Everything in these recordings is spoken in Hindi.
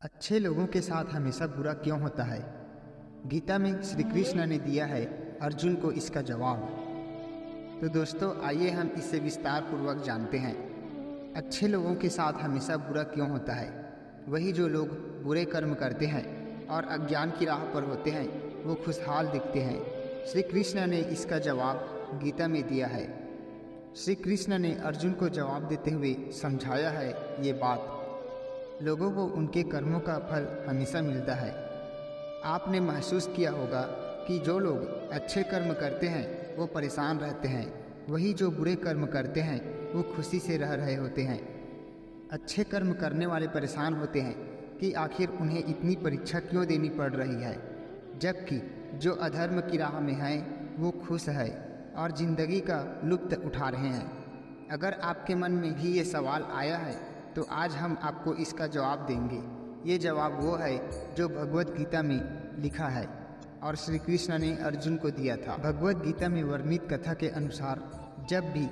अच्छे लोगों के साथ हमेशा बुरा क्यों होता है? गीता में श्री कृष्ण ने दिया है अर्जुन को इसका जवाब। तो दोस्तों आइए हम इसे विस्तार पूर्वक जानते हैं। अच्छे लोगों के साथ हमेशा बुरा क्यों होता है? वही जो लोग बुरे कर्म करते हैं और अज्ञान की राह पर होते हैं वो खुशहाल दिखते हैं। श्री कृष्ण ने इसका जवाब गीता में दिया है। श्री कृष्ण ने अर्जुन को जवाब देते हुए समझाया है ये बात। लोगों को उनके कर्मों का फल हमेशा मिलता है। आपने महसूस किया होगा कि जो लोग अच्छे कर्म करते हैं वो परेशान रहते हैं, वही जो बुरे कर्म करते हैं वो खुशी से रह रहे होते हैं। अच्छे कर्म करने वाले परेशान होते हैं कि आखिर उन्हें इतनी परीक्षा क्यों देनी पड़ रही है, जबकि जो अधर्म की राह में हैं वो खुश है और ज़िंदगी का लुत्फ़ उठा रहे हैं। अगर आपके मन में भी ये सवाल आया है तो आज हम आपको इसका जवाब देंगे। ये जवाब वो है जो भगवत गीता में लिखा है और श्री कृष्ण ने अर्जुन को दिया था। भगवत गीता में वर्णित कथा के अनुसार जब भी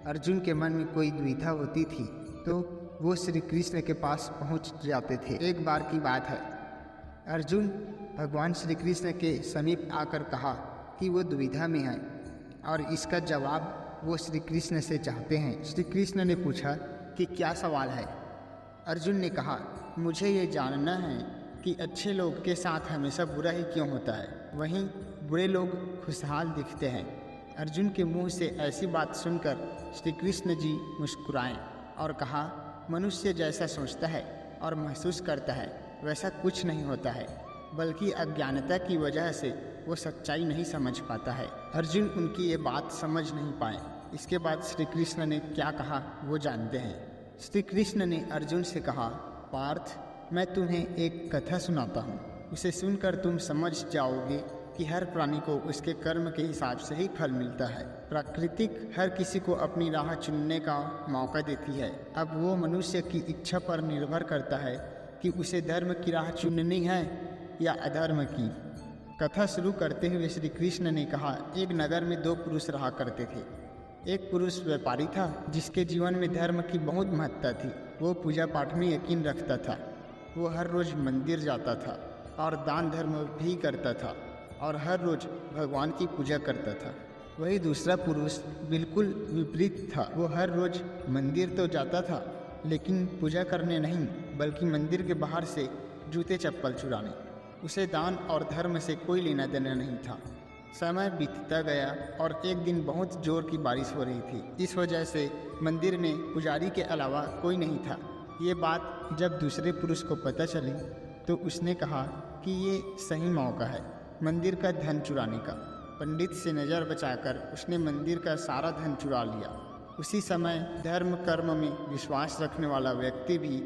अर्जुन के मन में कोई दुविधा होती थी तो वो श्री कृष्ण के पास पहुंच जाते थे। एक बार की बात है, अर्जुन भगवान श्री कृष्ण के समीप आकर कहा कि वो दुविधा में है और इसका जवाब वो श्री कृष्ण से चाहते हैं। श्री कृष्ण ने पूछा कि क्या सवाल है? अर्जुन ने कहा, मुझे ये जानना है कि अच्छे लोग के साथ हमेशा बुरा ही क्यों होता है, वहीं बुरे लोग खुशहाल दिखते हैं। अर्जुन के मुंह से ऐसी बात सुनकर श्री कृष्ण जी मुस्कुराए और कहा, मनुष्य जैसा सोचता है और महसूस करता है वैसा कुछ नहीं होता है, बल्कि अज्ञानता की वजह से वो सच्चाई नहीं समझ पाता है। अर्जुन उनकी ये बात समझ नहीं पाए। इसके बाद श्री कृष्ण ने क्या कहा वो जानते हैं। श्री कृष्ण ने अर्जुन से कहा, पार्थ, मैं तुम्हें एक कथा सुनाता हूँ। उसे सुनकर तुम समझ जाओगे कि हर प्राणी को उसके कर्म के हिसाब से ही फल मिलता है। प्राकृतिक हर किसी को अपनी राह चुनने का मौका देती है। अब वो मनुष्य की इच्छा पर निर्भर करता है कि उसे धर्म की राह चुननी है या अधर्म की। कथा शुरू करते हुए श्री कृष्ण ने कहा, एक नगर में दो पुरुष रहा करते थे। एक पुरुष व्यापारी था जिसके जीवन में धर्म की बहुत महत्ता थी। वो पूजा पाठ में यकीन रखता था। वो हर रोज मंदिर जाता था और दान धर्म भी करता था और हर रोज भगवान की पूजा करता था। वही दूसरा पुरुष बिल्कुल विपरीत था। वो हर रोज मंदिर तो जाता था लेकिन पूजा करने नहीं, बल्कि मंदिर के बाहर से जूते चप्पल चुराने। उसे दान और धर्म से कोई लेना देना नहीं था। समय बीतता गया और एक दिन बहुत जोर की बारिश हो रही थी। इस वजह से मंदिर में पुजारी के अलावा कोई नहीं था। ये बात जब दूसरे पुरुष को पता चली तो उसने कहा कि ये सही मौका है मंदिर का धन चुराने का। पंडित से नज़र बचाकर उसने मंदिर का सारा धन चुरा लिया। उसी समय धर्म कर्म में विश्वास रखने वाला व्यक्ति भी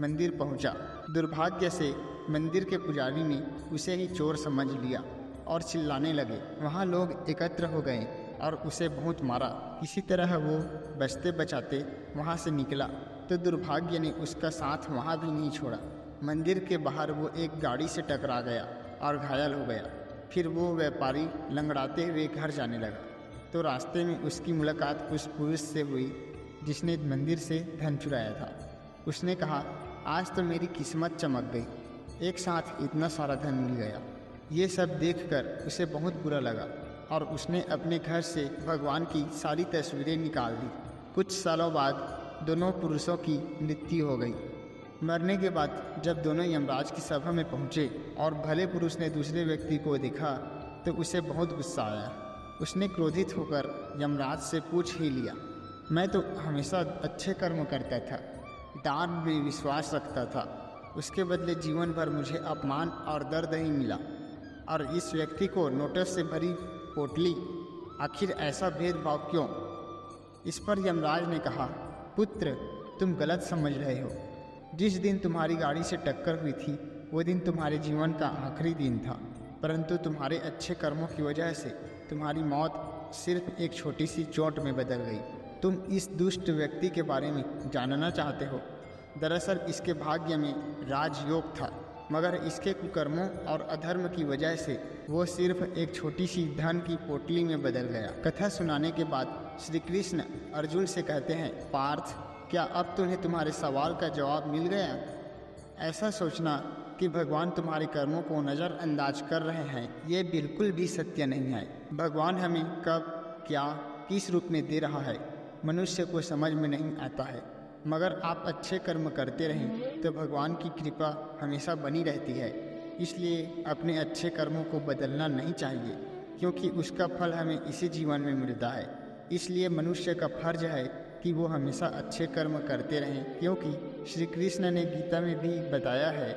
मंदिर पहुंचा। दुर्भाग्य से मंदिर के पुजारी ने उसे ही चोर समझ लिया और चिल्लाने लगे। वहाँ लोग एकत्र हो गए और उसे बहुत मारा। किसी तरह वो बचते बचाते वहाँ से निकला तो दुर्भाग्य ने उसका साथ वहाँ भी नहीं छोड़ा। मंदिर के बाहर वो एक गाड़ी से टकरा गया और घायल हो गया। फिर वो व्यापारी लंगड़ाते हुए घर जाने लगा तो रास्ते में उसकी मुलाकात उस पुरुष से हुई जिसने मंदिर से धन चुराया था। उसने कहा, आज तो मेरी किस्मत चमक गई, एक साथ इतना सारा धन मिल गया। ये सब देखकर उसे बहुत बुरा लगा और उसने अपने घर से भगवान की सारी तस्वीरें निकाल दी। कुछ सालों बाद दोनों पुरुषों की मृत्यु हो गई। मरने के बाद जब दोनों यमराज की सभा में पहुँचे और भले पुरुष ने दूसरे व्यक्ति को देखा तो उसे बहुत गुस्सा आया। उसने क्रोधित होकर यमराज से पूछ ही लिया, मैं तो हमेशा अच्छे कर्म करता था, दान में विश्वास रखता था, उसके बदले जीवन भर मुझे अपमान और दर्द ही मिला, और इस व्यक्ति को नोटिस से भरी पोटली, आखिर ऐसा भेदभाव क्यों? इस पर यमराज ने कहा, पुत्र, तुम गलत समझ रहे हो। जिस दिन तुम्हारी गाड़ी से टक्कर हुई थी वो दिन तुम्हारे जीवन का आखिरी दिन था, परंतु तुम्हारे अच्छे कर्मों की वजह से तुम्हारी मौत सिर्फ एक छोटी सी चोट में बदल गई। तुम इस दुष्ट व्यक्ति के बारे में जानना चाहते हो। दरअसल इसके भाग्य में राजयोग था, मगर इसके कुकर्मों और अधर्म की वजह से वो सिर्फ एक छोटी सी धन की पोटली में बदल गया। कथा सुनाने के बाद श्री कृष्ण अर्जुन से कहते हैं, पार्थ, क्या अब तुम्हें तुम्हारे सवाल का जवाब मिल गया? ऐसा सोचना कि भगवान तुम्हारे कर्मों को नज़रअंदाज कर रहे हैं, ये बिल्कुल भी सत्य नहीं है। भगवान हमें कब, क्या, किस रूप में दे रहा है, मनुष्य को समझ में नहीं आता है। मगर आप अच्छे कर्म करते रहें तो भगवान की कृपा हमेशा बनी रहती है। इसलिए अपने अच्छे कर्मों को बदलना नहीं चाहिए, क्योंकि उसका फल हमें इसी जीवन में मिलता है। इसलिए मनुष्य का फर्ज है कि वो हमेशा अच्छे कर्म करते रहें, क्योंकि श्री कृष्ण ने गीता में भी बताया है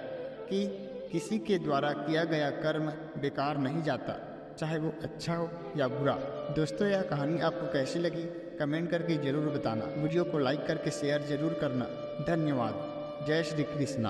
कि किसी के द्वारा किया गया कर्म बेकार नहीं जाता, चाहे वो अच्छा हो या बुरा। दोस्तों, यह कहानी आपको कैसी लगी कमेंट करके ज़रूर बताना। वीडियो को लाइक करके शेयर ज़रूर करना। धन्यवाद। जय श्री कृष्णा।